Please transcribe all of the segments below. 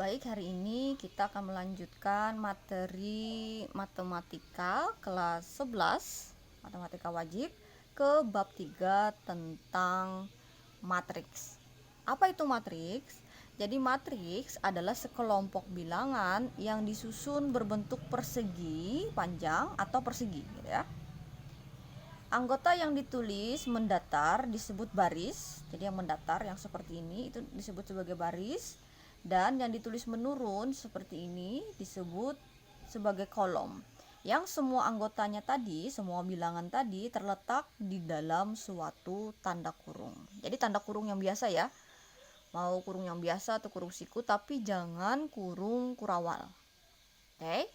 Baik, hari ini kita akan melanjutkan materi matematika kelas 11, matematika wajib, ke bab 3 tentang matriks. Apa itu matriks? Jadi matriks adalah sekelompok bilangan yang disusun berbentuk persegi panjang atau persegi, gitu ya. Anggota yang ditulis mendatar disebut baris. Jadi yang mendatar yang seperti ini itu disebut sebagai baris, dan yang ditulis menurun seperti ini disebut sebagai kolom. Yang semua anggotanya tadi, semua bilangan tadi terletak di dalam suatu tanda kurung. Jadi tanda kurung yang biasa ya. Mau kurung yang biasa atau kurung siku, tapi jangan kurung kurawal. Oke?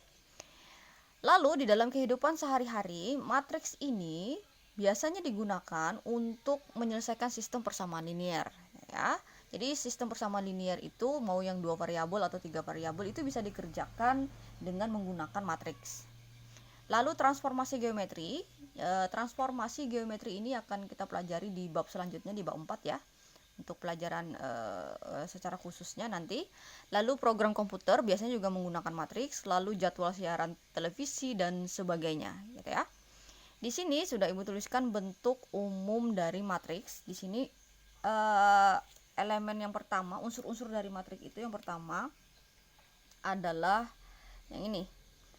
Lalu di dalam kehidupan sehari-hari, matriks ini biasanya digunakan untuk menyelesaikan sistem persamaan linear, ya. Jadi sistem persamaan linear itu mau yang 2 variabel atau 3 variabel itu bisa dikerjakan dengan menggunakan matriks. Lalu transformasi geometri. Transformasi geometri ini akan kita pelajari di bab selanjutnya, di bab 4 ya. Untuk pelajaran secara khususnya nanti. Lalu program komputer biasanya juga menggunakan matriks, lalu jadwal siaran televisi dan sebagainya, gitu ya. Di sini sudah Ibu tuliskan bentuk umum dari matriks. Di sini elemen yang pertama, unsur-unsur dari matriks itu yang pertama adalah yang ini.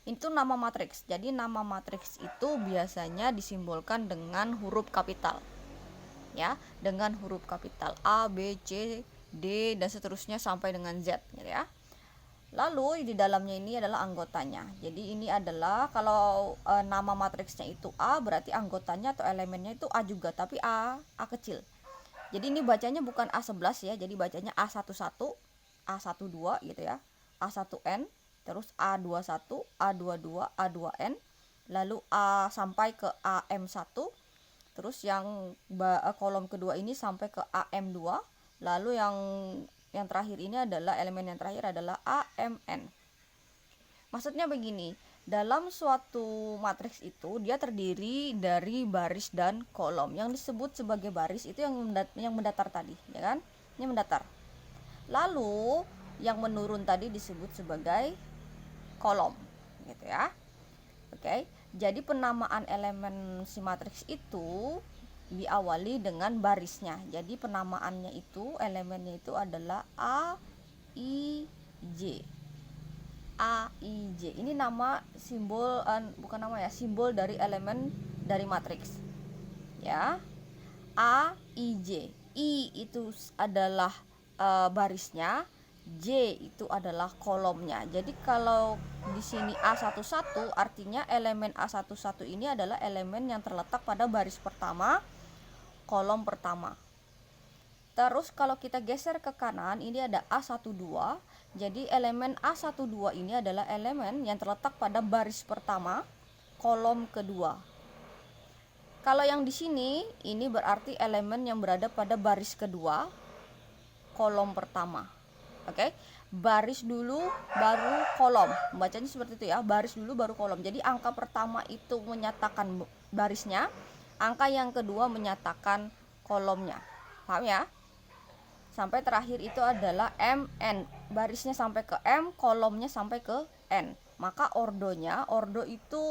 Itu nama matriks. Jadi nama matriks itu biasanya disimbolkan dengan huruf kapital. Ya, dengan huruf kapital A, B, C, D dan seterusnya sampai dengan Z, gitu ya. Lalu di dalamnya ini adalah anggotanya. Jadi ini adalah kalau nama matriksnya itu A, berarti anggotanya atau elemennya itu A juga, tapi A kecil. Jadi ini bacanya bukan A11 ya, jadi bacanya A11, A12 gitu ya. A1N, terus A21, A22, A2N, lalu A sampai ke AM1. Terus yang kolom kedua ini sampai ke AM2, lalu yang terakhir ini adalah elemen yang terakhir adalah AMN. Maksudnya begini, dalam suatu matriks itu dia terdiri dari baris dan kolom. Yang disebut sebagai baris itu yang mendatar tadi, ya kan? Ini mendatar. Lalu yang menurun tadi disebut sebagai kolom, gitu ya. Oke. Jadi penamaan elemen si matriks itu diawali dengan barisnya. Jadi penamaannya itu, elemennya itu adalah A, I, J. A, I, J. Ini nama simbol, bukan nama ya, simbol dari elemen dari matriks. Ya. A, I, J. I itu adalah barisnya, J itu adalah kolomnya. Jadi kalau di sini A11 artinya elemen A11 ini adalah elemen yang terletak pada baris pertama, kolom pertama. Terus kalau kita geser ke kanan, ini ada A12. Jadi elemen A12 ini adalah elemen yang terletak pada baris pertama, kolom kedua. Kalau yang di sini, ini berarti elemen yang berada pada baris kedua, kolom pertama. Oke, baris dulu baru kolom. Bacanya seperti itu ya, baris dulu baru kolom. Jadi angka pertama itu menyatakan barisnya, angka yang kedua menyatakan kolomnya. Paham ya? Sampai terakhir itu adalah MN, barisnya sampai ke M, kolomnya sampai ke N. Maka ordo itu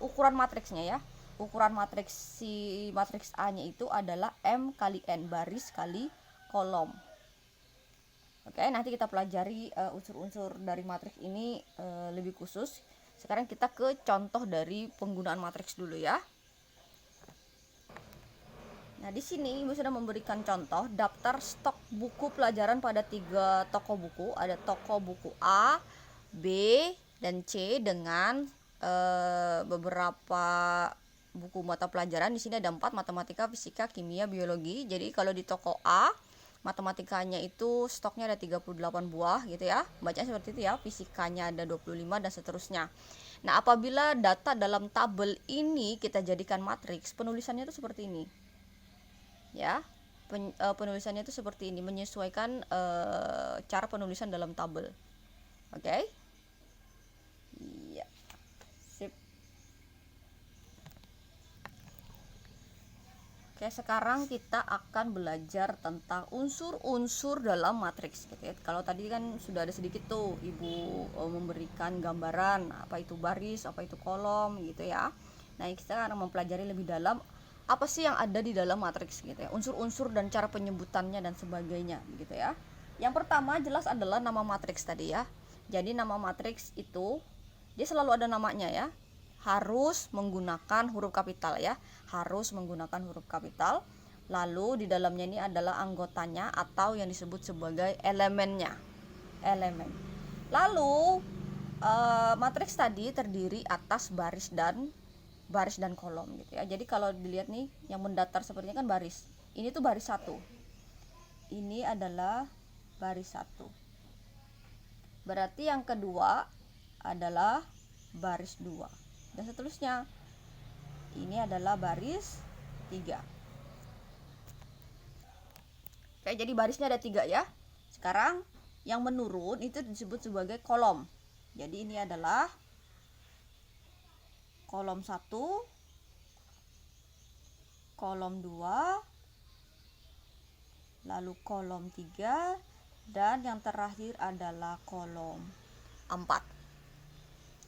ukuran matriksnya ya. Ukuran matriks si matriks A-nya itu adalah M kali N, baris kali kolom. Oke, nanti kita pelajari unsur-unsur dari matriks ini lebih khusus. Sekarang kita ke contoh dari penggunaan matriks dulu ya. Nah, di sini Ibu sudah memberikan contoh daftar stok buku pelajaran pada 3 toko buku. Ada toko buku A, B, dan C dengan beberapa buku mata pelajaran. Di sini ada 4, matematika, fisika, kimia, biologi. Jadi kalau di toko A, matematikanya itu stoknya ada 38 buah gitu ya. Bacanya seperti itu ya. Fisikanya ada 25 dan seterusnya. Nah, apabila data dalam tabel ini kita jadikan matriks, penulisannya itu seperti ini. Ya, penulisannya itu seperti ini, menyesuaikan cara penulisan dalam tabel. Oke. Iya. Sip. Oke, sekarang kita akan belajar tentang unsur-unsur dalam matriks gitu ya. Kalau tadi kan sudah ada sedikit tuh Ibu memberikan gambaran apa itu baris, apa itu kolom gitu ya. Nah, kita akan mempelajari lebih dalam apa sih yang ada di dalam matriks gitu ya. Unsur-unsur dan cara penyebutannya dan sebagainya gitu ya. Yang pertama jelas adalah nama matriks tadi ya. Jadi nama matriks itu dia selalu ada namanya ya. Harus menggunakan huruf kapital ya, harus menggunakan huruf kapital. Lalu di dalamnya ini adalah anggotanya atau yang disebut sebagai elemennya, elemen. Lalu matriks tadi terdiri atas baris dan kolom gitu ya. Jadi kalau dilihat nih yang mendatar sepertinya kan baris, ini tuh baris 1, ini adalah baris 1, berarti yang kedua adalah baris 2 dan seterusnya. Ini adalah baris 3. Oke, jadi barisnya ada 3 ya. Sekarang yang menurun itu disebut sebagai kolom. Jadi ini adalah kolom 1, kolom 2, lalu kolom 3, dan yang terakhir adalah kolom 4.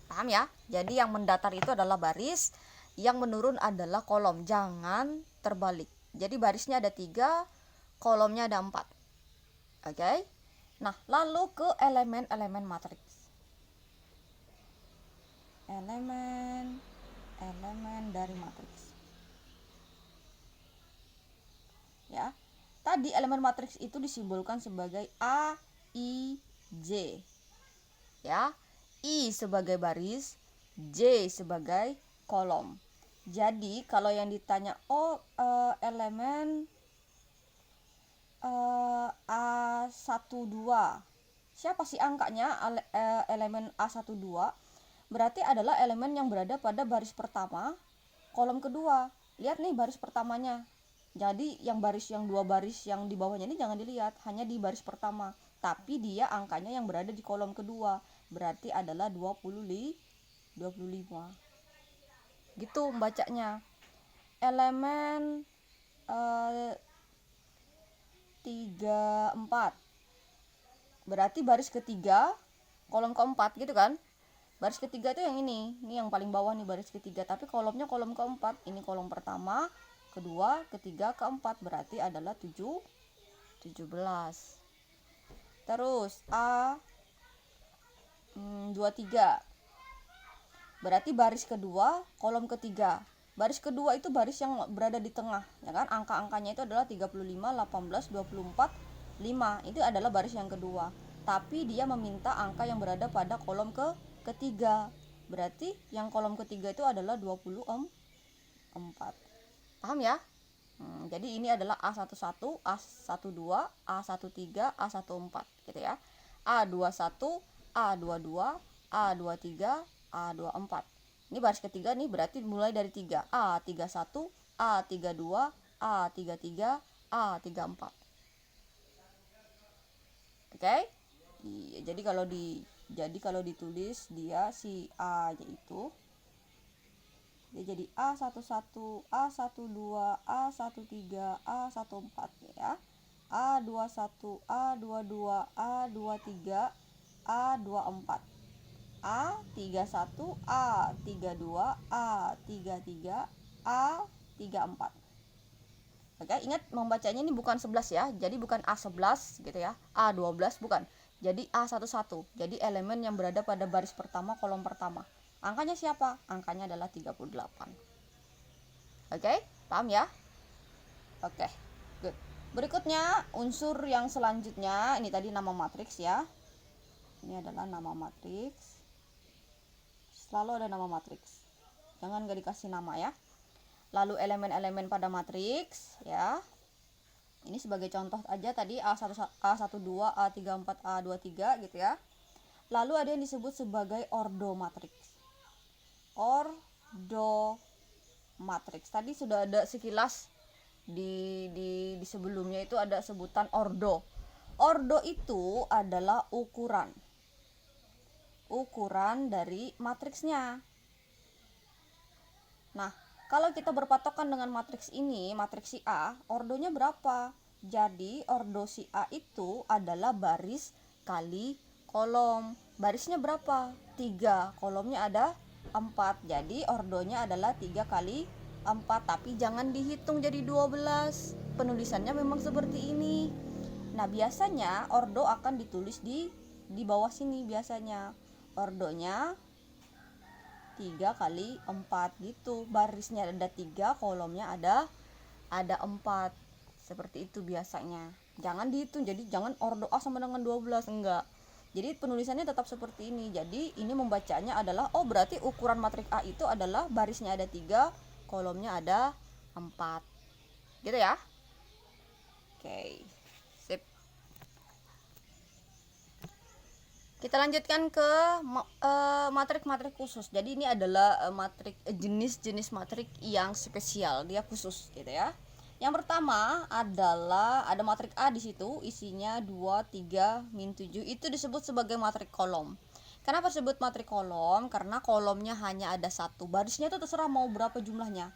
Paham ya? Jadi yang mendatar itu adalah baris, yang menurun adalah kolom. Jangan terbalik. Jadi barisnya ada 3, kolomnya ada 4. Oke? Nah, lalu ke elemen-elemen matriks. Elemen dari matriks. Ya. Tadi elemen matriks itu disimbolkan sebagai A, I, J. Ya. I sebagai baris, J sebagai kolom. Jadi kalau yang ditanya elemen A12, siapa sih angkanya elemen A12? Berarti adalah elemen yang berada pada baris pertama, kolom kedua. Lihat nih baris pertamanya. Jadi yang 2 baris yang di bawahnya ini jangan dilihat, hanya di baris pertama. Tapi dia angkanya yang berada di kolom kedua, berarti adalah 25. Gitu membacanya. Elemen 34, berarti baris ketiga, kolom keempat gitu kan. Baris ketiga itu yang ini yang paling bawah nih, baris ketiga, tapi kolomnya kolom keempat. Ini kolom pertama, kedua, ketiga, keempat, berarti adalah 17. Terus A23, berarti baris kedua, kolom ketiga. Baris kedua itu baris yang berada di tengah, ya kan? Angka-angkanya itu adalah 35, 18, 24, 5. Itu adalah baris yang kedua. Tapi dia meminta angka yang berada pada kolom ketiga. Berarti yang kolom ketiga itu adalah 24. Paham ya? Jadi ini adalah A11, A12, A13, A14 gitu ya. A21, A22, A23, A24. Ini baris ketiga nih, berarti mulai dari 3. A31, A32, A33, A34. Oke? Jadi kalau ditulis dia si A yaitu dia jadi A11, A12, A13, A14 ya. A21, A22, A23, A24. A31, A32, A33, A34. Oke, ingat membacanya ini bukan 11 ya. Jadi bukan A11 gitu ya. A12 bukan. Jadi A11. Jadi elemen yang berada pada baris pertama, kolom pertama. Angkanya siapa? Angkanya adalah 38. Oke, paham ya? Oke, good. Berikutnya unsur yang selanjutnya, ini tadi nama matriks ya. Ini adalah nama matriks. Selalu ada nama matriks. Jangan gak dikasih nama ya. Lalu elemen-elemen pada matriks ya. Ini sebagai contoh aja tadi A12, A34, A23 gitu ya. Lalu ada yang disebut sebagai ordo matriks. Ordo matriks. Tadi sudah ada sekilas di sebelumnya itu ada sebutan ordo. Ordo itu adalah ukuran dari matriksnya. Nah, Kalau kita berpatokan dengan matriks ini, matriks si A, ordonya berapa? Jadi ordo si A itu adalah baris kali kolom. Barisnya berapa? 3, kolomnya ada 4. Jadi ordonya adalah 3 kali 4, tapi jangan dihitung jadi 12. Penulisannya memang seperti ini. Nah, biasanya ordo akan ditulis di bawah sini biasanya. Ordonya 3 kali 4 gitu. Barisnya ada 3, kolomnya ada 4. Seperti itu biasanya. Jangan dihitung. Jadi jangan ordo A sama dengan 12, enggak. Jadi penulisannya tetap seperti ini. Jadi ini membacanya adalah berarti ukuran matriks A itu adalah barisnya ada 3, kolomnya ada 4. Gitu ya. Oke. Sip. Kita lanjutkan ke matrik-matrik khusus. Jadi ini adalah jenis-jenis matrik yang spesial, dia khusus gitu ya. Yang pertama adalah ada matrik A di situ, isinya 2, 3, min 7. Itu disebut sebagai matrik kolom. Kenapa disebut matrik kolom? Karena kolomnya hanya ada 1. Barisnya itu terserah mau berapa jumlahnya.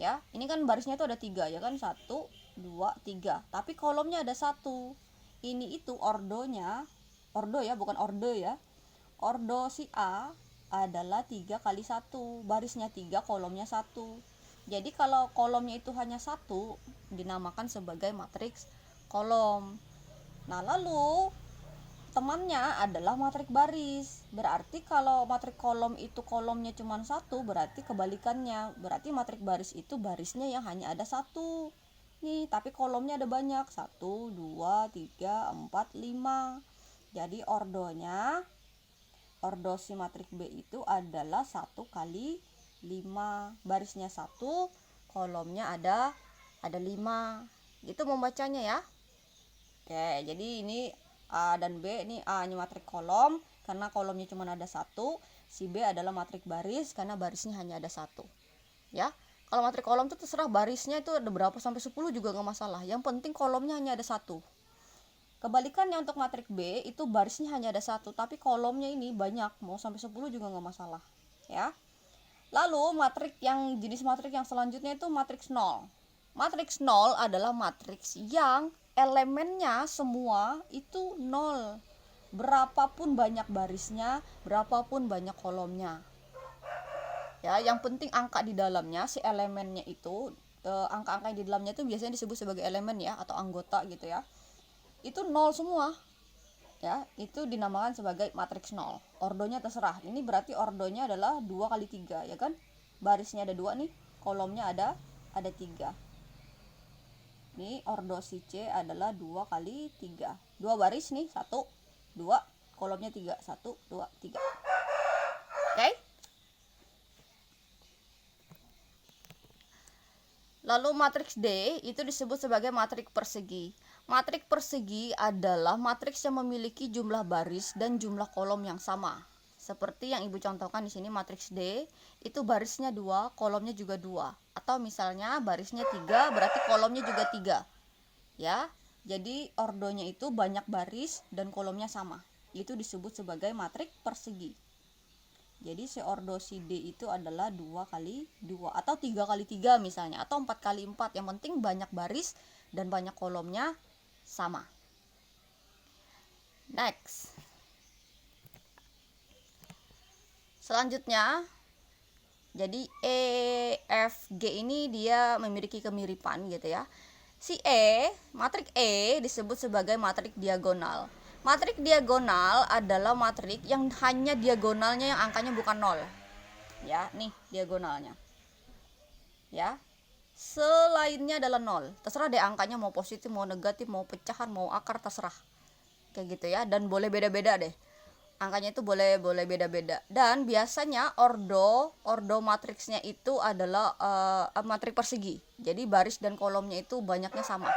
Ya, ini kan barisnya itu ada 3 ya kan, 1, 2, 3. Tapi kolomnya ada 1. Ini itu ordonya. Ordo ya, bukan orde ya. Ordo si A adalah 3 kali 1. Barisnya 3, kolomnya 1. Jadi kalau kolomnya itu hanya 1, dinamakan sebagai matriks kolom. Nah, lalu temannya adalah matrik baris. Berarti kalau matrik kolom itu kolomnya cuma 1, berarti kebalikannya. Berarti matrik baris itu barisnya yang hanya ada 1. Nih, tapi kolomnya ada banyak. 1, 2, 3, 4, 5. Jadi ordo si matrik B itu adalah 1 kali 5. Barisnya 1, kolomnya ada 5. Gitu membacanya ya. Oke, jadi ini A dan B. Ini A nya matrik kolom karena kolomnya cuma ada 1. Si B adalah matrik baris karena barisnya hanya ada 1. Ya. Kalau matrik kolom itu terserah barisnya itu ada berapa sampai 10 juga nggak masalah. Yang penting kolomnya hanya ada 1. Kebalikannya untuk matrik B itu barisnya hanya ada 1, tapi kolomnya ini banyak, mau sampai 10 juga nggak masalah ya. Lalu jenis matrik yang selanjutnya itu matriks 0. Matriks 0 adalah matriks yang elemennya semua itu 0. Berapapun banyak barisnya, berapapun banyak kolomnya. Ya, yang penting angka di dalamnya, si elemennya itu angka-angka yang di dalamnya itu biasanya disebut sebagai elemen ya, atau anggota gitu ya. Itu 0 semua. Ya, itu dinamakan sebagai matriks 0. Ordonya terserah. Ini berarti ordonya adalah 2 kali 3 ya kan? Barisnya ada 2 nih, kolomnya ada 3. Ini ordo si C adalah 2 kali 3. 2 baris nih, 1, 2, kolomnya 3. 1, 2, 3. Oke? Lalu matriks D itu disebut sebagai matrik persegi. Matrik persegi adalah matriks yang memiliki jumlah baris dan jumlah kolom yang sama. Seperti yang Ibu contohkan di sini, matriks D itu barisnya 2, kolomnya juga 2. Atau misalnya barisnya 3, berarti kolomnya juga 3. Ya. Jadi ordonya itu banyak baris dan kolomnya sama. Itu disebut sebagai matrik persegi. Jadi si ordo si D itu adalah 2 kali 2 atau 3 kali 3 misalnya, atau 4 kali 4. Yang penting banyak baris dan banyak kolomnya sama. Next. Selanjutnya, jadi E, F, G ini dia memiliki kemiripan gitu ya. Si matrik E disebut sebagai matrik diagonal. Matrik diagonal adalah matrik yang hanya diagonalnya yang angkanya bukan 0. Ya, nih diagonalnya. Ya. Selainnya adalah 0. Terserah deh angkanya mau positif, mau negatif, mau pecahan, mau akar, terserah. Kayak gitu ya, dan boleh beda-beda deh. Angkanya itu boleh beda-beda. Dan biasanya ordo matriksnya itu adalah matrik persegi. Jadi baris dan kolomnya itu banyaknya sama.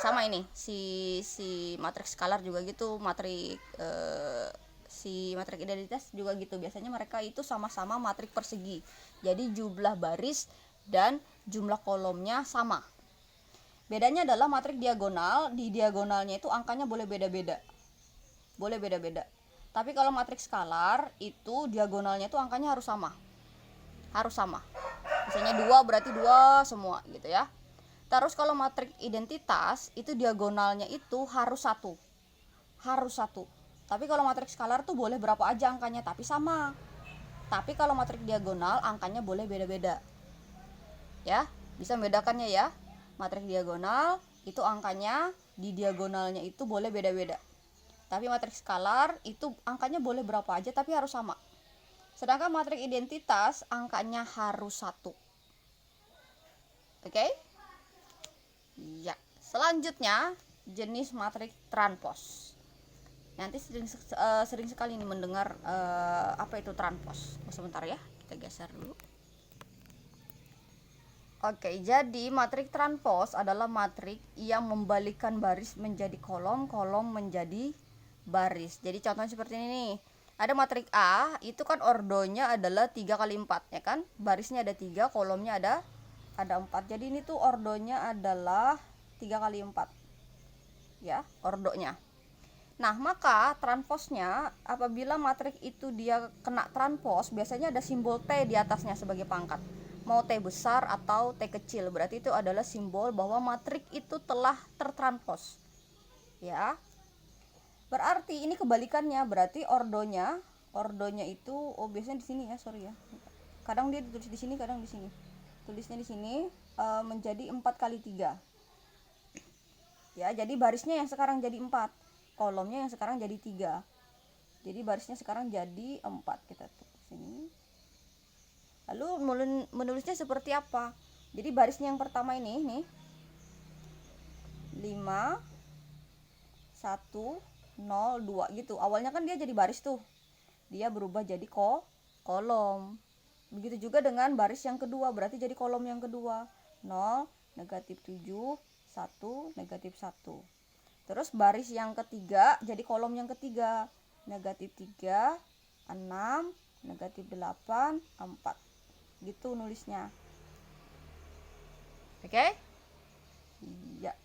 Sama ini si matriks skalar juga gitu, si matrik identitas juga gitu. Biasanya mereka itu sama-sama matrik persegi. Jadi jumlah baris dan jumlah kolomnya sama. Bedanya adalah matrik diagonal, di diagonalnya itu angkanya boleh beda-beda. Tapi kalau matriks skalar itu diagonalnya itu angkanya harus sama. Misalnya 2 berarti 2 semua gitu ya. Terus kalau matriks identitas itu diagonalnya itu harus 1. Harus 1. Tapi kalau matriks skalar tuh boleh berapa aja angkanya tapi sama. Tapi kalau matriks diagonal angkanya boleh beda-beda. Ya, bisa membedakannya ya. Matriks diagonal itu angkanya di diagonalnya itu boleh beda-beda. Tapi matriks skalar itu angkanya boleh berapa aja tapi harus sama. Sedangkan matriks identitas angkanya harus 1. Oke? Ya. Selanjutnya jenis matriks transpos. Nanti sering sekali nih mendengar apa itu transpos. Sebentar ya, kita geser dulu. Oke, jadi matriks transpos adalah matriks yang membalikkan baris menjadi kolom, kolom menjadi baris. Jadi contohnya seperti ini nih. Ada matriks A, itu kan ordonya adalah 3 kali 4 ya kan? Barisnya ada 3, kolomnya ada 4. Jadi ini tuh ordonya adalah 3 kali 4. Ya, ordonya. Nah, maka transposnya apabila matriks itu dia kena transpos, biasanya ada simbol T di atasnya sebagai pangkat. Mau T besar atau T kecil, berarti itu adalah simbol bahwa matriks itu telah tertranspos. Ya. Berarti ini kebalikannya, berarti ordonya itu biasanya di sini ya, sorry ya. Kadang dia ditulis di sini, kadang di sini. Tulisnya di sini menjadi 4 kali 3. Ya, jadi barisnya yang sekarang jadi 4. Kolomnya yang sekarang jadi 3. Jadi barisnya sekarang jadi 4. Kita tulis sini. Lalu menulisnya seperti apa? Jadi barisnya yang pertama ini nih 5 1 0 2 gitu. Awalnya kan dia jadi baris tuh. Dia berubah jadi kolom. Begitu juga dengan baris yang kedua, berarti jadi kolom yang kedua. 0 negatif 7 1 negatif 1. Terus baris yang ketiga jadi kolom yang ketiga. Negatif 3 6 negatif 8 4. Gitu nulisnya. Oke? Iya.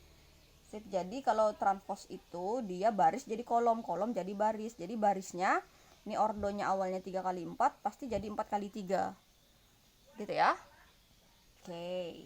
Sip. Jadi kalau transpos itu dia baris jadi kolom, kolom jadi baris. Jadi barisnya ini ordonya awalnya 3 kali 4 pasti jadi 4 kali 3. Gitu ya. Oke.